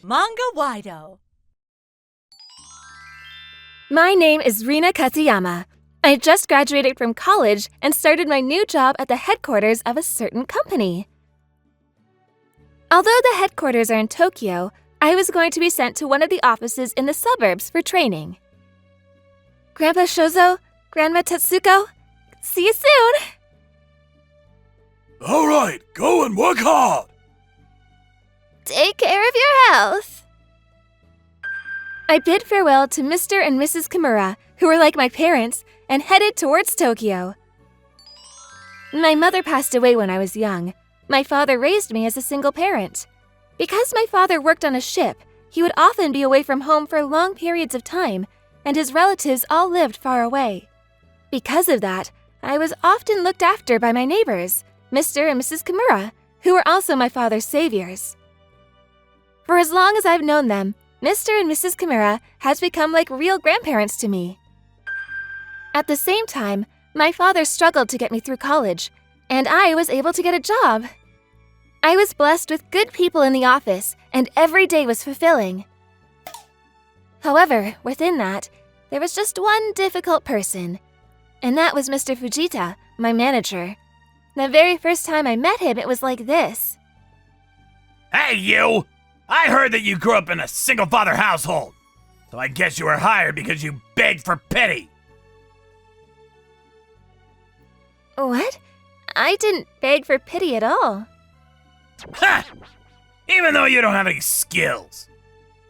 Manga-Waido. My name is Rina Katayama. I just graduated from college and started my new job at the headquarters of a certain company. Although the headquarters are in Tokyo, I was going to be sent to one of the offices in the suburbs for training. Grandpa Shozo, Grandma Tetsuko, see you soon! All right, go and work hard! Take care of your health. I bid farewell to Mr. and Mrs. Kimura, who were like my parents, and headed towards Tokyo. My mother passed away when I was young. My father raised me as a single parent. Because my father worked on a ship, he would often be away from home for long periods of time, and his relatives all lived far away. Because of that, I was often looked after by my neighbors, Mr. and Mrs. Kimura, who were also my father's saviors. For as long as I've known them, Mr. and Mrs. Kimura has become like real grandparents to me. At the same time, my father struggled to get me through college, and I was able to get a job. I was blessed with good people in the office, and every day was fulfilling. However, within that, there was just one difficult person, and that was Mr. Fujita, my manager. The very first time I met him, it was like this. Hey, you! I heard that you grew up in a single-father household, so I guess you were hired because you begged for pity. What? I didn't beg for pity at all. Ha! Even though you don't have any skills.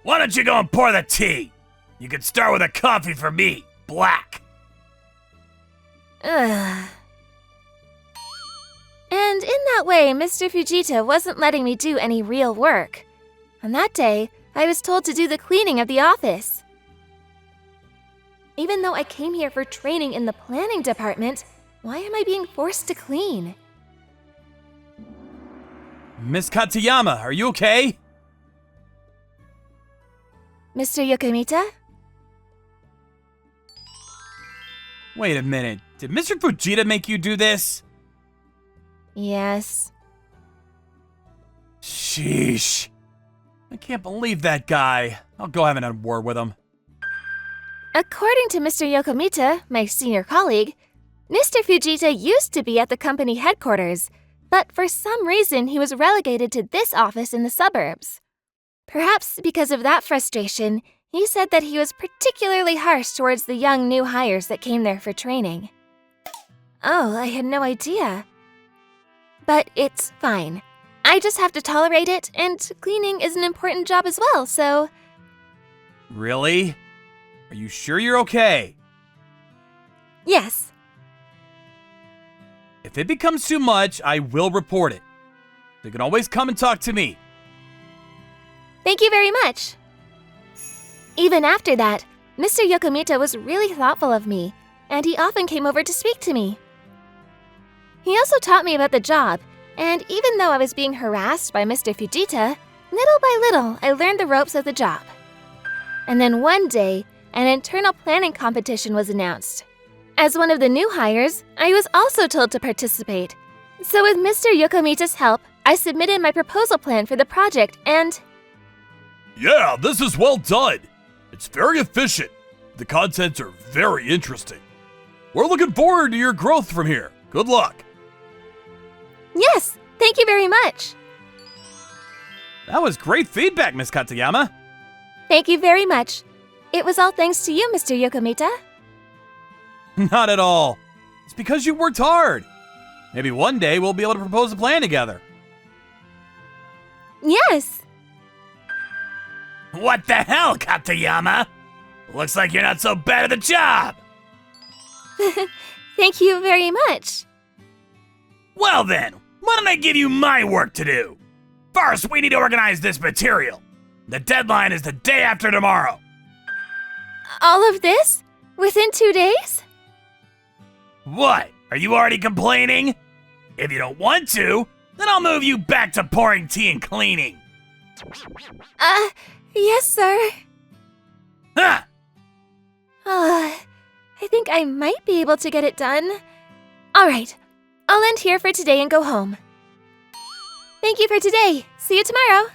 Why don't you go and pour the tea? You could start with a coffee for me, black. Ugh. And in that way, Mr. Fujita wasn't letting me do any real work. On that day, I was told to do the cleaning of the office. Even though I came here for training in the planning department, why am I being forced to clean? Miss Katayama, are you okay? Mr. Yokomita? Wait a minute, did Mr. Fujita make you do this? Yes. Sheesh. I can't believe that guy. I'll go have a word with him. According to Mr. Yokomita, my senior colleague, Mr. Fujita used to be at the company headquarters, but for some reason he was relegated to this office in the suburbs. Perhaps because of that frustration, he said that he was particularly harsh towards the young new hires that came there for training. Oh, I had no idea. But it's fine. I just have to tolerate it, and cleaning is an important job as well, so... Really? Are you sure you're okay? Yes. If it becomes too much, I will report it. You can always come and talk to me. Thank you very much. Even after that, Mr. Yokomita was really thoughtful of me, and he often came over to speak to me. He also taught me about the job, and even though I was being harassed by Mr. Fujita, little by little I learned the ropes of the job. And then one day, an internal planning competition was announced. As one of the new hires, I was also told to participate. So with Mr. Yokomita's help, I submitted my proposal plan for the project and... Yeah, this is well done. It's very efficient. The contents are very interesting. We're looking forward to your growth from here. Good luck. Yes, thank you very much. That was great feedback, Miss Katayama. Thank you very much. It was all thanks to you, Mr. Yokomita. Not at all. It's because you worked hard. Maybe one day we'll be able to propose a plan together. Yes. What the hell, Katayama? Looks like you're not so bad at the job. Thank you very much. Well then, why don't I give you my work to do? First, we need to organize this material. The deadline is the day after tomorrow. All of this? Within 2 days? What? Are you already complaining? If you don't want to, then I'll move you back to pouring tea and cleaning. Yes, sir. Huh! I think I might be able to get it done. All right, I'll end here for today and go home. Thank you for today. See you tomorrow.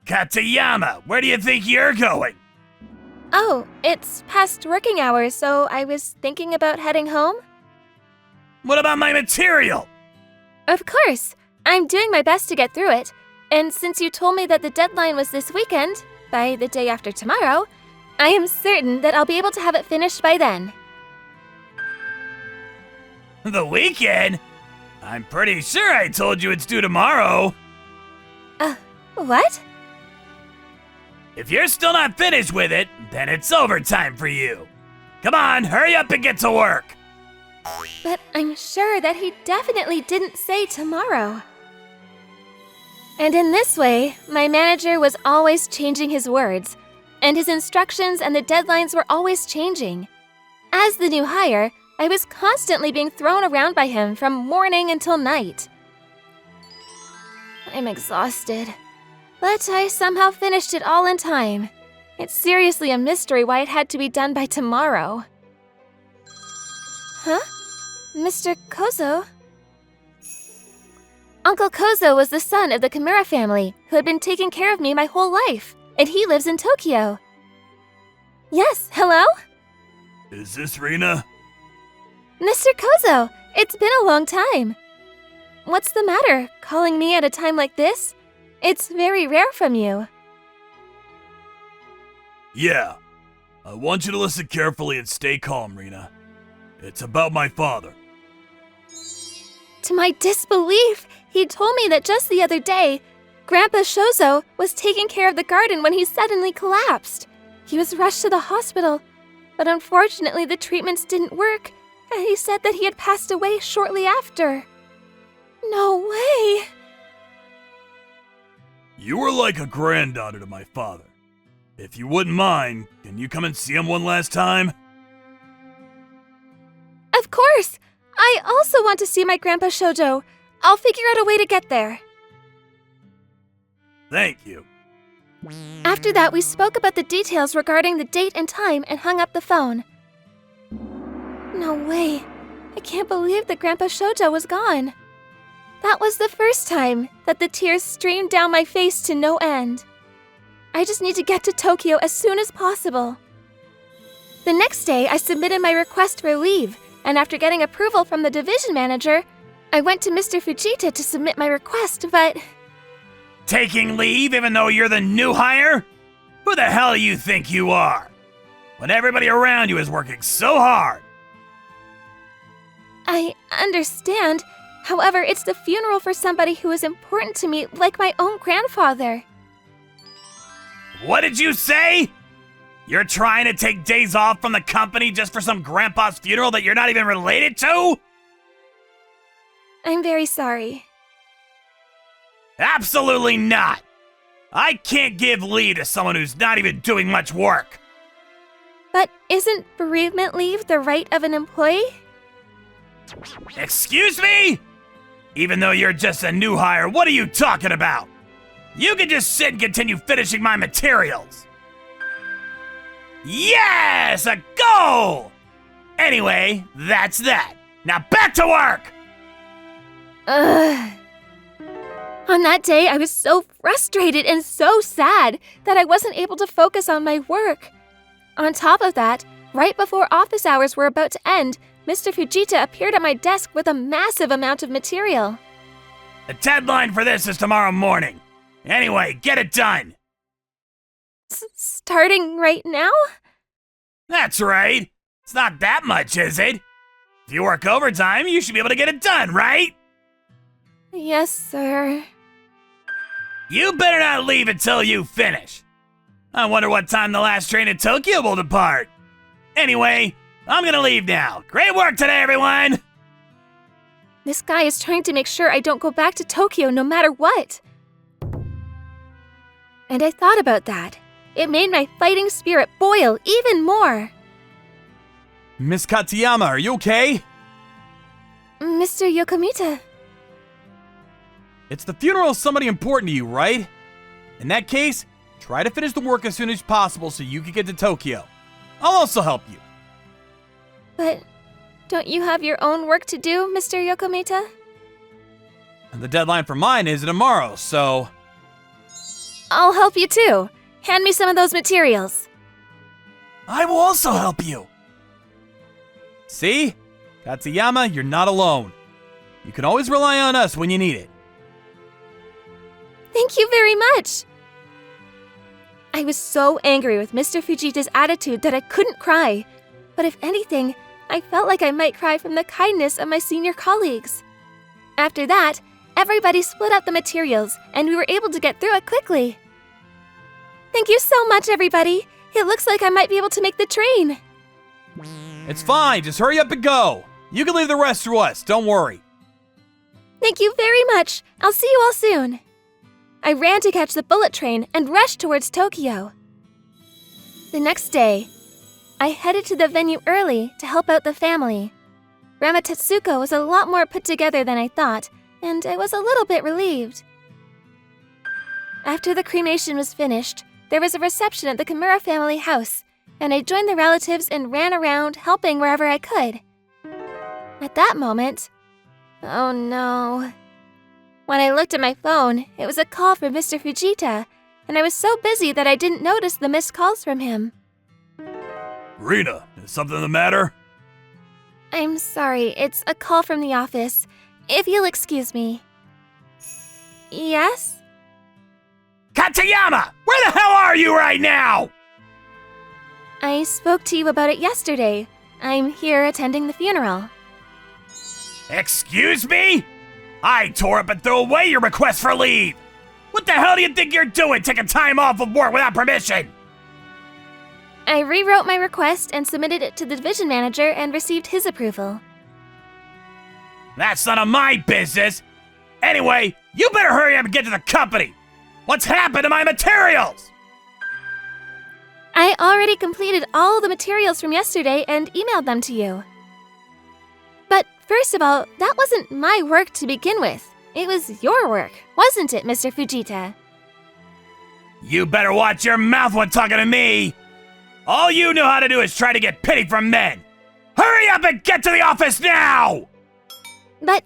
Katayama, where do you think you're going? Oh, it's past working hours, so I was thinking about heading home. What about my material? Of course! I'm doing my best to get through it. And since you told me that the deadline was this weekend, by the day after tomorrow, I am certain that I'll be able to have it finished by then. The weekend? I'm pretty sure I told you it's due tomorrow. What? If you're still not finished with it, then it's overtime for you. Come on, hurry up and get to work. But I'm sure that he definitely didn't say tomorrow. And in this way, my manager was always changing his words, and his instructions and the deadlines were always changing. As the new hire, I was constantly being thrown around by him from morning until night. I'm exhausted, but I somehow finished it all in time. It's seriously a mystery why it had to be done by tomorrow. Huh? Mr. Kozo? Uncle Kozo was the son of the Kimura family who had been taking care of me my whole life, and he lives in Tokyo. Yes, hello? Is this Rina? Mr. Kozo, it's been a long time. What's the matter, calling me at a time like this? It's very rare from you. Yeah. I want you to listen carefully and stay calm, Rina. It's about my father. To my disbelief, he told me that just the other day, Grandpa Shozo was taking care of the garden when he suddenly collapsed. He was rushed to the hospital, but unfortunately the treatments didn't work, and he said that he had passed away shortly after. No way! You were like a granddaughter to my father. If you wouldn't mind, can you come and see him one last time? Of course! I also want to see my Grandpa Shoujo. I'll figure out a way to get there. Thank you. After that, we spoke about the details regarding the date and time and hung up the phone. No way. I can't believe that Grandpa Shoujo was gone. That was the first time that the tears streamed down my face to no end. I just need to get to Tokyo as soon as possible. The next day, I submitted my request for leave, and after getting approval from the division manager, I went to Mr. Fujita to submit my request, but... Taking leave even though you're the new hire? Who the hell do you think you are? When everybody around you is working so hard. I understand. However, it's the funeral for somebody who is important to me, like my own grandfather. What did you say? You're trying to take days off from the company just for some grandpa's funeral that you're not even related to? I'm very sorry. Absolutely not! I can't give leave to someone who's not even doing much work. But isn't bereavement leave the right of an employee? Excuse me? Even though you're just a new hire, what are you talking about? You can just sit and continue finishing my materials. Yes, a goal! Anyway, that's that. Now back to work! Ugh. On that day, I was so frustrated and so sad that I wasn't able to focus on my work. On top of that, right before office hours were about to end, Mr. Fujita appeared at my desk with a massive amount of material. The deadline for this is tomorrow morning. Anyway, get it done. Starting right now? That's right. It's not that much, is it? If you work overtime, you should be able to get it done, right? Yes, sir. You better not leave until you finish. I wonder what time the last train to Tokyo will depart. Anyway, I'm gonna leave now. Great work today, everyone! This guy is trying to make sure I don't go back to Tokyo no matter what. And I thought about that. It made my fighting spirit boil even more. Miss Katayama, are you okay? Mr. Yokomita. It's the funeral of somebody important to you, right? In that case, try to finish the work as soon as possible so you can get to Tokyo. I'll also help you. But don't you have your own work to do, Mr. Yokomita? And the deadline for mine is tomorrow, so... I'll help you too. Hand me some of those materials. I will also help you. See? Katsuyama, you're not alone. You can always rely on us when you need it. Thank you very much. I was so angry with Mr. Fujita's attitude that I couldn't cry. But if anything, I felt like I might cry from the kindness of my senior colleagues. After that, everybody split up the materials, and we were able to get through it quickly. Thank you so much, everybody. It looks like I might be able to make the train. It's fine, just hurry up and go. You can leave the rest to us, don't worry. Thank you very much. I'll see you all soon. I ran to catch the bullet train and rushed towards Tokyo. The next day, I headed to the venue early to help out the family. Rama Tetsuko was a lot more put together than I thought, and I was a little bit relieved. After the cremation was finished, there was a reception at the Kimura family house, and I joined the relatives and ran around helping wherever I could. At that moment, oh no. When I looked at my phone, it was a call from Mr. Fujita, and I was so busy that I didn't notice the missed calls from him. Rina, is something the matter? I'm sorry, it's a call from the office. If you'll excuse me. Yes? Katsuyama, where the hell are you right now? I spoke to you about it yesterday. I'm here attending the funeral. Excuse me? I tore up and threw away your request for leave. What the hell do you think you're doing, taking time off of work without permission? I rewrote my request and submitted it to the division manager and received his approval. That's none of my business. Anyway, you better hurry up and get to the company. What's happened to my materials? I already completed all the materials from yesterday and emailed them to you. But first of all, that wasn't my work to begin with. It was your work, wasn't it, Mr. Fujita? You better watch your mouth when talking to me. All you know how to do is try to get pity from men. Hurry up and get to the office now! But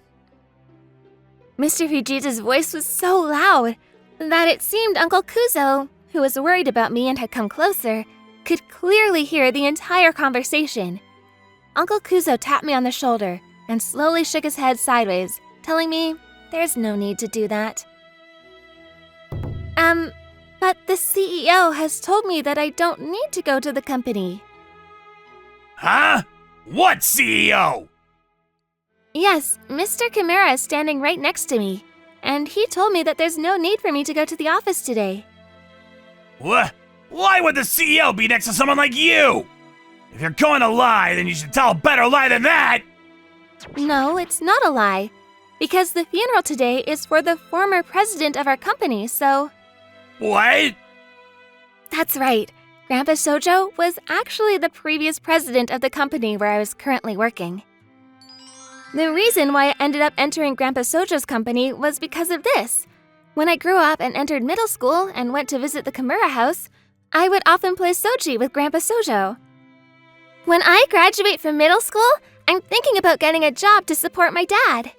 Mr. Fujita's voice was so loud that it seemed Uncle Kuzo, who was worried about me and had come closer, could clearly hear the entire conversation. Uncle Kuzo tapped me on the shoulder and slowly shook his head sideways, telling me there's no need to do that. But the CEO has told me that I don't need to go to the company. Huh? What CEO? Yes, Mr. Kimura is standing right next to me, and he told me that there's no need for me to go to the office today. What? Why would the CEO be next to someone like you? If you're going to lie, then you should tell a better lie than that! No, it's not a lie, because the funeral today is for the former president of our company, so... What? That's right. Grandpa Sojo was actually the previous president of the company where I was currently working. The reason why I ended up entering Grandpa Sojo's company was because of this. When I grew up and entered middle school and went to visit the Kimura house, I would often play Soji with Grandpa Sojo. When I graduate from middle school, I'm thinking about getting a job to support my dad.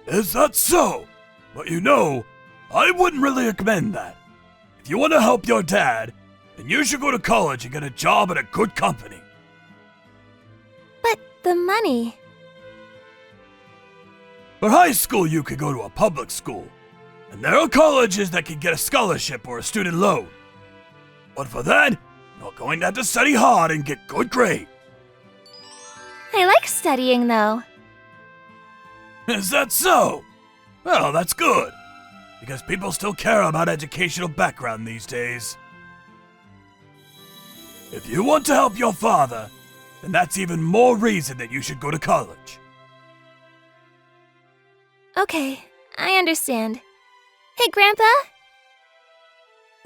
Is that so? But you know, I wouldn't really recommend that. If you want to help your dad, then you should go to college and get a job at a good company. But the money... For high school, you could go to a public school, and there are colleges that can get a scholarship or a student loan. But for that, you're going to have to study hard and get good grades. I like studying, though. Is that so? Well, that's good, because people still care about educational background these days. If you want to help your father, then that's even more reason that you should go to college. Okay, I understand. Hey, Grandpa?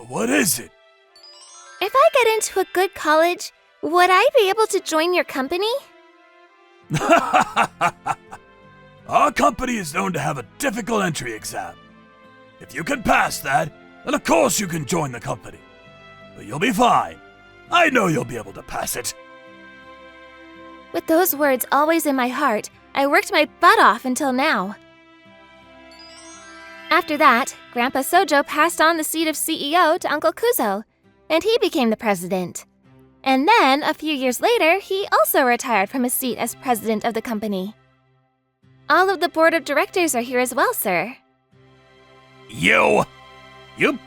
What is it? If I get into a good college, would I be able to join your company? Our company is known to have a difficult entry exam. If you can pass that, then of course you can join the company. But you'll be fine. I know you'll be able to pass it. With those words always in my heart, I worked my butt off until now. After that, Grandpa Sojo passed on the seat of CEO to Uncle Kuzo, and he became the president. And then, a few years later, he also retired from his seat as president of the company. All of the board of directors are here as well, sir. You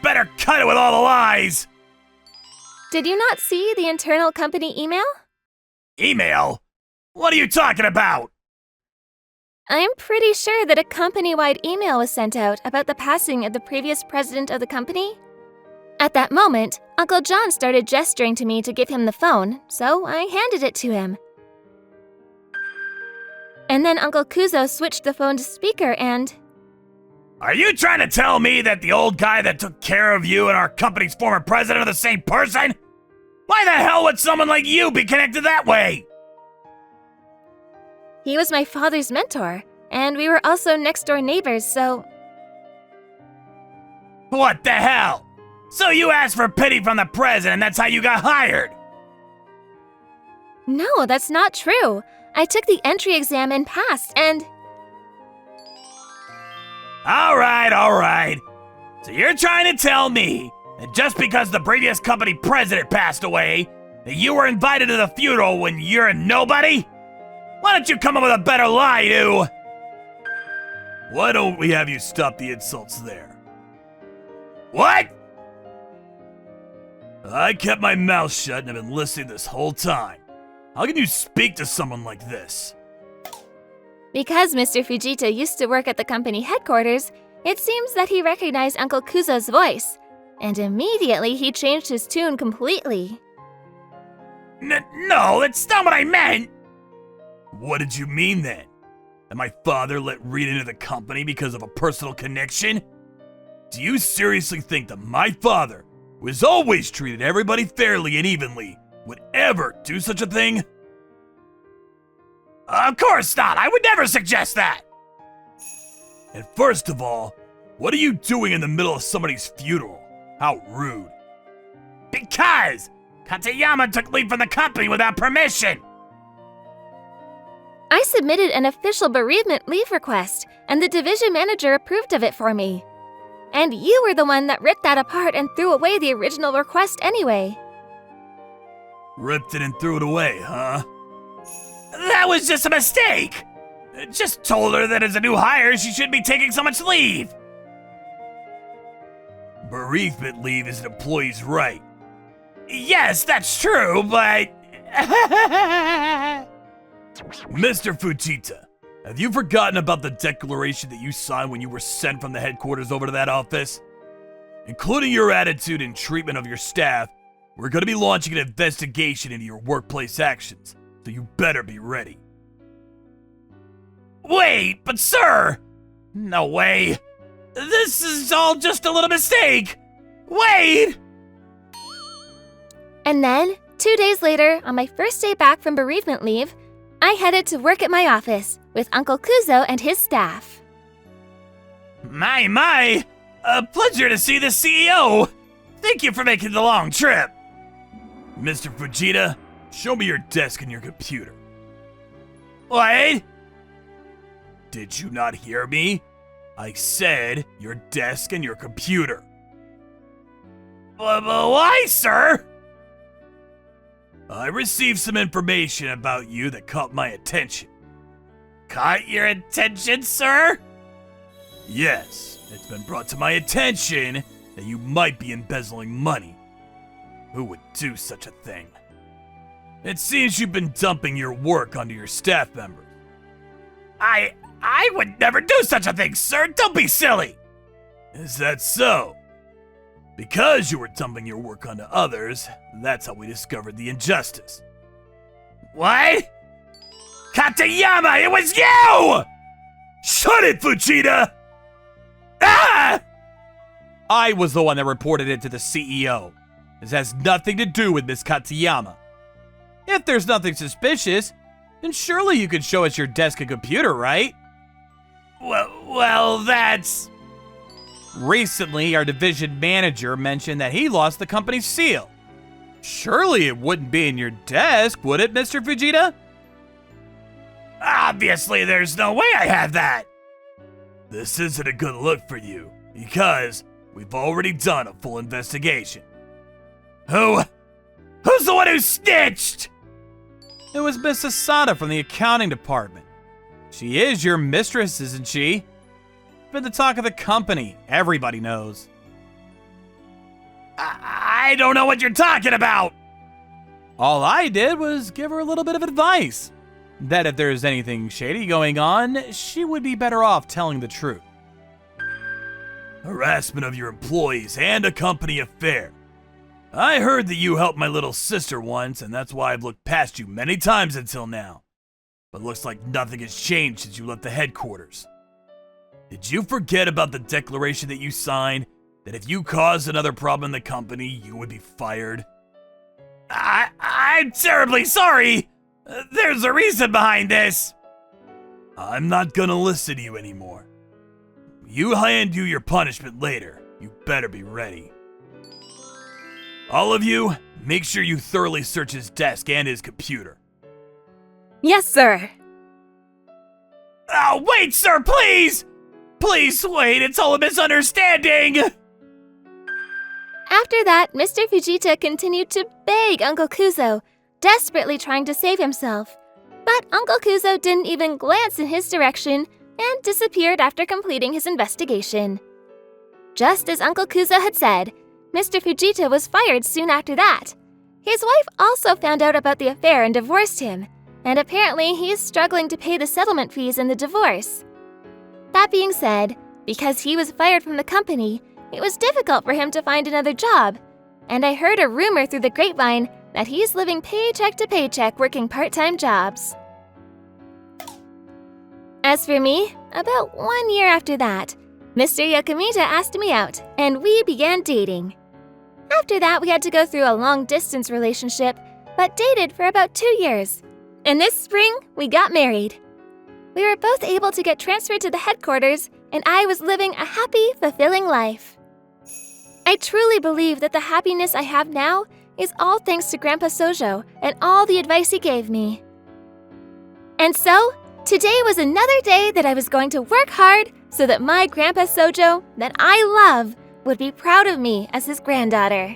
better cut it with all the lies! Did you not see the internal company email? Email? What are you talking about? I'm pretty sure that a company-wide email was sent out about the passing of the previous president of the company. At that moment, Uncle John started gesturing to me to give him the phone, so I handed it to him. And then Uncle Kuzo switched the phone to speaker and... Are you trying to tell me that the old guy that took care of you and our company's former president are the same person? Why the hell would someone like you be connected that way? He was my father's mentor, and we were also next-door neighbors, so... What the hell? So you asked for pity from the president and that's how you got hired? No, that's not true. I took the entry exam and passed, and... All right. So you're trying to tell me that just because the previous company president passed away, that you were invited to the funeral when you're a nobody? Why don't you come up with a better lie, you? Why don't we have you stop the insults there? What? I kept my mouth shut and have been listening this whole time. How can you speak to someone like this? Because Mr. Fujita used to work at the company headquarters, it seems that he recognized Uncle Kuzo's voice, and immediately he changed his tune completely. No, that's not what I meant! What did you mean then? That my father let Reed into the company because of a personal connection? Do you seriously think that my father, who has always treated everybody fairly and evenly, would ever do such a thing? Of course not! I would never suggest that! And first of all, what are you doing in the middle of somebody's funeral? How rude. Because Katayama took leave from the company without permission! I submitted an official bereavement leave request, and the division manager approved of it for me. And you were the one that ripped that apart and threw away the original request anyway. Ripped it and threw it away, huh? That was just a mistake! Just told her that as a new hire, she shouldn't be taking so much leave. Bereavement leave is an employee's right. Yes, that's true, but... Mr. Fujita, have you forgotten about the declaration that you signed when you were sent from the headquarters over to that office? Including your attitude and treatment of your staff, we're going to be launching an investigation into your workplace actions, so you better be ready. Wait, but sir! No way. This is all just a little mistake. Wait! And then, 2 days later, on my first day back from bereavement leave, I headed to work at my office with Uncle Kuzo and his staff. My, a pleasure to see the CEO. Thank you for making the long trip. Mr. Fujita, show me your desk and your computer. What? Did you not hear me? I said your desk and your computer. Why, sir? I received some information about you that caught my attention. Caught your attention, sir? Yes, it's been brought to my attention that you might be embezzling money. Who would do such a thing? It seems you've been dumping your work onto your staff members. I would never do such a thing, sir. Don't be silly. Is that so? Because you were dumping your work onto others, that's how we discovered the injustice. What? Katayama, it was you! Shut it, Fujita! Ah! I was the one that reported it to the CEO. This has nothing to do with Miss Katayama. If there's nothing suspicious, then surely you could show us your desk and computer, right? Well, that's... Recently, our division manager mentioned that he lost the company's seal. Surely it wouldn't be in your desk, would it, Mr. Fujita? Obviously, there's no way I have that. This isn't a good look for you, because we've already done a full investigation. Who's the one who snitched? It was Miss Asada from the accounting department. She is your mistress, isn't she? Been the talk of the company. Everybody knows. I don't know what you're talking about. All I did was give her a little bit of advice. That if there's anything shady going on, she would be better off telling the truth. Harassment of your employees and a company affair. I heard that you helped my little sister once, and that's why I've looked past you many times until now. But looks like nothing has changed since you left the headquarters. Did you forget about the declaration that you signed, that if you caused another problem in the company, you would be fired? I'm terribly sorry. There's a reason behind this. I'm not gonna listen to you anymore. You hand you your punishment later. You better be ready. All of you, make sure you thoroughly search his desk and his computer. Yes, sir. Oh, wait, sir, please! Please wait, it's all a misunderstanding! After that, Mr. Fujita continued to beg Uncle Kuzo, desperately trying to save himself. But Uncle Kuzo didn't even glance in his direction and disappeared after completing his investigation. Just as Uncle Kuzo had said, Mr. Fujita was fired soon after that. His wife also found out about the affair and divorced him, and apparently he's struggling to pay the settlement fees in the divorce. That being said, because he was fired from the company, it was difficult for him to find another job, and I heard a rumor through the grapevine that he's living paycheck to paycheck working part-time jobs. As for me, about 1 year after that, Mr. Yokomita asked me out, and we began dating. After that, we had to go through a long-distance relationship, but dated for about 2 years. And this spring, we got married. We were both able to get transferred to the headquarters, and I was living a happy, fulfilling life. I truly believe that the happiness I have now is all thanks to Grandpa Sojo and all the advice he gave me. And so, today was another day that I was going to work hard so that my Grandpa Sojo, that I love, would be proud of me as his granddaughter.